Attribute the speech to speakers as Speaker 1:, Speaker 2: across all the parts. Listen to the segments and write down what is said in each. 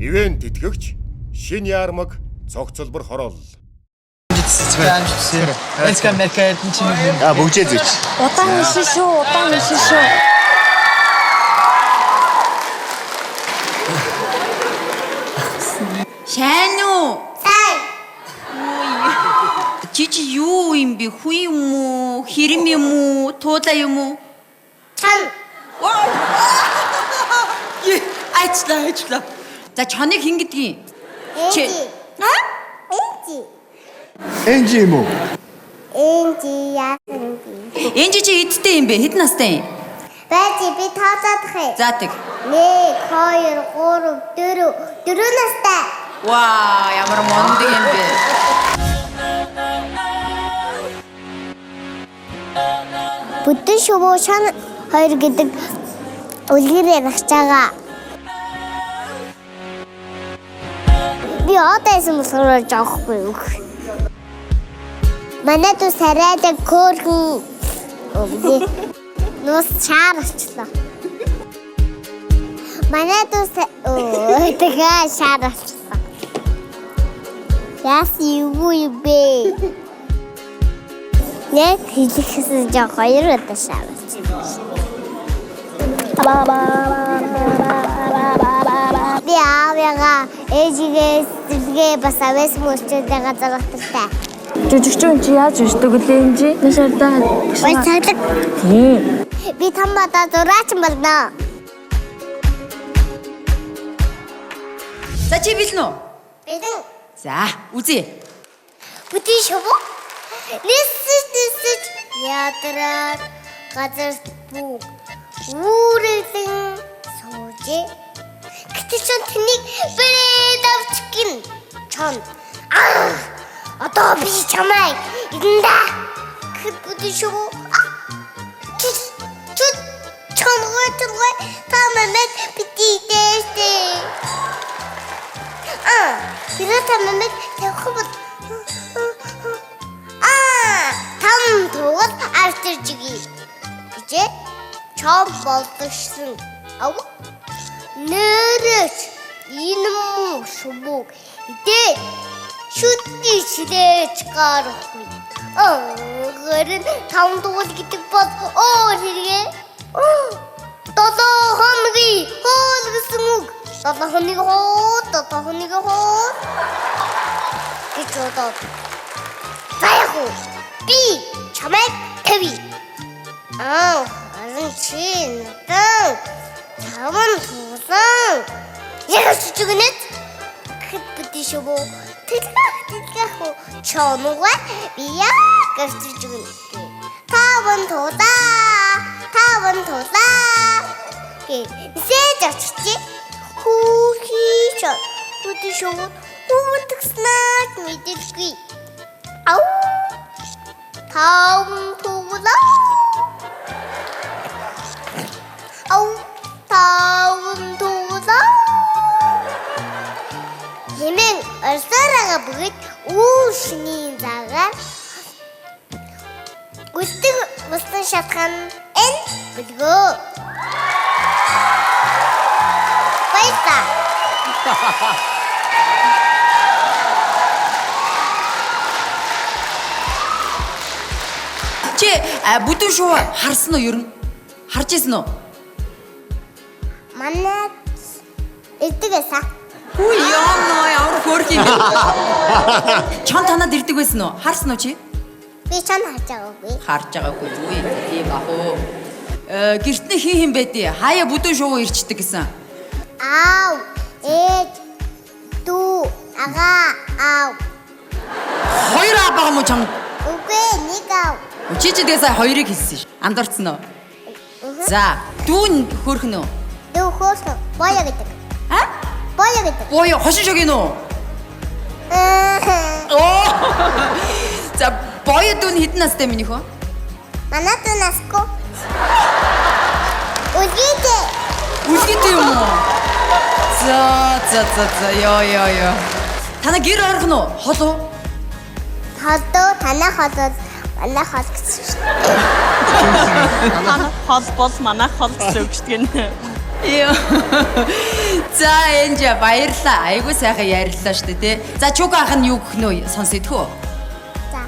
Speaker 1: ивэн тэтгэгч Шин Ярмаг цогцлбор хороол.
Speaker 2: Элскан меркет чинь
Speaker 3: бүгжээ зүйч.
Speaker 4: Удаан хийшээ шүү.
Speaker 5: Сайн уу?
Speaker 4: Сайн.
Speaker 5: Чи юу юм бэ? Хүй юм уу? Хэрэм юм уу? Туулаа юм уу?
Speaker 4: Чан.
Speaker 5: Айчлаа. За чоныг хэн гэдгийг?
Speaker 4: Энди.
Speaker 3: Энжи юм уу?
Speaker 4: Энди яасан.
Speaker 5: Энжи чи эдтэй юм бэ? Хэд настай юм?
Speaker 4: Бази би тооцоодох юм.
Speaker 5: За тэг.
Speaker 4: 1 2 3 4 настай.
Speaker 5: Ваа, ямар мондөг юм бэ?
Speaker 4: Бүтэн шувуу шан 2 гэдэг үлгэрээр гарч байгаа. Би одоосэн болохоор жоохгүй юу. Манай дүү сарайдаг көөргөн нус шаарчлаа. Манай дүү тэгээ шаарчлаа. Яс юу бэ? Яг хэлэхээс жоо 2 удаа шаарчлаа. Би аавяга ээжигээ сэлгээ бас авэс мөчтэй газарлахтай.
Speaker 6: Жүжигчэн чи яаж ирдэг үлээ энэ чи? Нашаардаа.
Speaker 4: Бай цаалаг.
Speaker 6: Тийм.
Speaker 4: Би тамбата зураач болно.
Speaker 5: За чи билнэ үү?
Speaker 4: Бидэн
Speaker 5: За, үзье.
Speaker 4: бүтэн шувуу. Нисэж ядраа газар бүү. Үүрэлэн суужээ. Гэтэл тэнийг бэрээд авчихгин. Чон. Одоо би чамайг идэнда. Бүтэн шувуу. Чонгой тамамет битээстэй. Тэрэ тамамет тавхад. Там тугад авчирчги. Гэжээ чом болдогшсон. Ав. Нэрэж энэ муу шубуг. Идэ шүтний шилэж гарахгүй. Гэрэн там тугад гэдэг бод хэрэг. Тодоо хоногийн хоол гэсэн үг. Тодоо хоногийн хоол. Гэж бодоод. Баяху. Би чамайг тавь. Харин чи надад таван туусан. Яг чигнэт. Хэвбэдэ шово. Тэтгэх чоногоо би яг гэрчиж өгнө. Таван туулаа. Зэж очиж хүүхий чон. Бүдэ шово. Хүүтгснаа мэдэлгүй. Ау. Таван туулаа. Хэмээн орсоороо бүгд үүшний загаар гүтэг мөстөн шатхан энэ бэлгөө. Байта.
Speaker 5: Чи бүтэн шуу харсан уу ер нь? Харж ирсэн үү?
Speaker 4: Манай эдгэсаа.
Speaker 5: Хүй яа ямар хөөрх юм бэ? Чон танад ирдэг байсан уу? Харсан уу чи?
Speaker 4: Би чам харж байгаагүй.
Speaker 5: Харж байгаагүй үгүй. Тийм бах уу. Гэртний хин байдээ. Хаяа бүтэн шуу ирчдэг гэсэн.
Speaker 4: Аав, ээж, дүү, ага, аав.
Speaker 5: Хоёр аа байгаа мó чам?
Speaker 4: Үгүй, нэг аав.
Speaker 5: Чи ч дэсээ хоёрыг хэлсэн ш. Андуурсан уу? За, дүүн хөөрх нь үү?
Speaker 4: Дүү хоос боё гэдэг. Боё гэдэг.
Speaker 5: Боё хошин шог юм уу? За, боё дүүн хэдэн настай минийх вэ?
Speaker 4: Манай дүү насгүй. Үлгийтэй.
Speaker 5: Үлгийтэй юм уу? За, ёо. Тана гэр орох нь уу? Хол уу?
Speaker 4: Холдоо танаа холод манай хол гэсэн шүү.
Speaker 6: Хол бол манай хол гэсэн үг шүү дээ.
Speaker 5: Ёо. За Энжи баярлаа. Айгуу сайхан яриллаа шүү дээ тий. За Чуг ах нь юу гэх нөө сонсъё тхөө.
Speaker 4: За.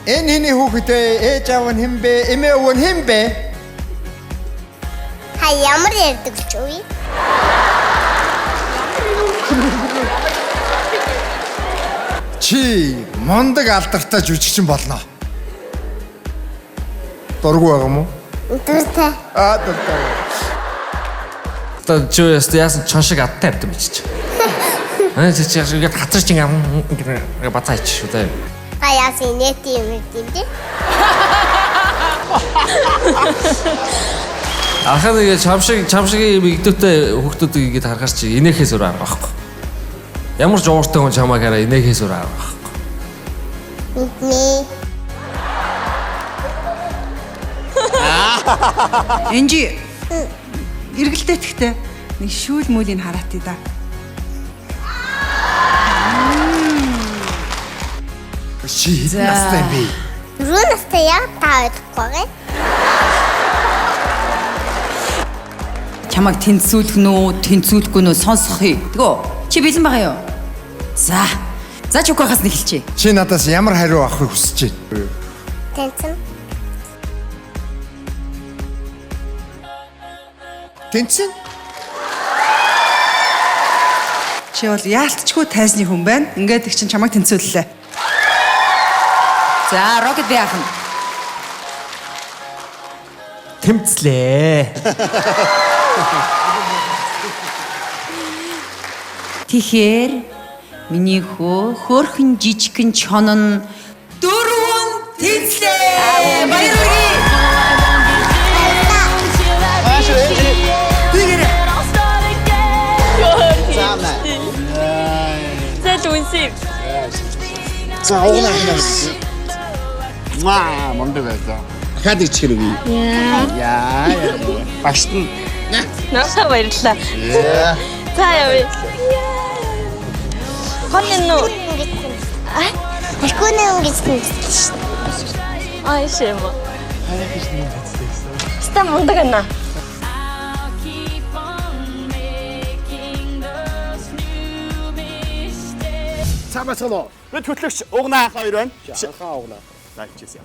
Speaker 3: Энэ хэний хүүхэд вэ? Ээж аав нь хэн бэ? Эмээ өвөө нь хэн бэ?
Speaker 4: Та ямар ярьдаг ч үгүй.
Speaker 3: Чи мондөг алдартай жүжигчин болно. Дургу байгаа мó?
Speaker 4: Дуртай.
Speaker 3: Дуртай.
Speaker 7: Одоо чи яасан чон шиг адтай авдаг бичиж. Чи ингээд хатар чин ингээд бацаач шүү дээ.
Speaker 4: Та яасан нэт юм дээ.
Speaker 7: Ахаа нэг чамшиг игдүүтэй хүүхдүүдийг ингээд харахаар чи инээхээс өөр арга байхгүй. Ямар ч ууртай хүн чамайг хараа инээхээс өөр арга байхгүй.
Speaker 5: Энжи. Эргэлдээ тэгтээ нэг шүүл мөлийн хараатыг да.
Speaker 3: Чи хэдэн настай юм бэ?
Speaker 4: 4 настай яг та ойлгохгүй.
Speaker 5: Чамайг тэнцүүлэх нөө, тэнцүүлэхгүй нөө сонсохъя. Тэгөө чи бэлэн байгаа юу? За Чукахаас нэг хэлчихье.
Speaker 3: Чи надаас ямар хариу авахыг хүсэж байна?
Speaker 4: Тэнцэн.
Speaker 3: Тэнцэн?
Speaker 8: Чи бол яалтчгүй тайзны хүн байна. Ингээд их чинь чамайг тэнцүүллээ.
Speaker 5: За Рокет би ахын.
Speaker 2: Тэмцлээ.
Speaker 5: Тэгэхээр миний хөөрхөн жижигхэн чон нь 4 тэнцлээ. Баярлалаа.
Speaker 6: Зэ үнсив.
Speaker 3: За уунаа хинаас. Маа мондөг байлаа. Хаад ичихэр үгүй. Яа. Багш нь.
Speaker 6: Насаа баярлаа. За явъя. Хоньно.
Speaker 4: Тэхүүнээ өнгөсөн.
Speaker 6: Айшэмо. Ста мондөг.
Speaker 9: Цаамасгано. Бид хөтлөгч Угнаа хоёр байна. Шахаа Угнаа. За хичээсэй.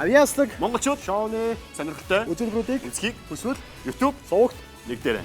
Speaker 9: Авьяаслаг монголчууд шоуны сонирхолтой үзүүлбэрүүдийг үзхийг хүсвэл YouTube сувагт нэгдээрэй.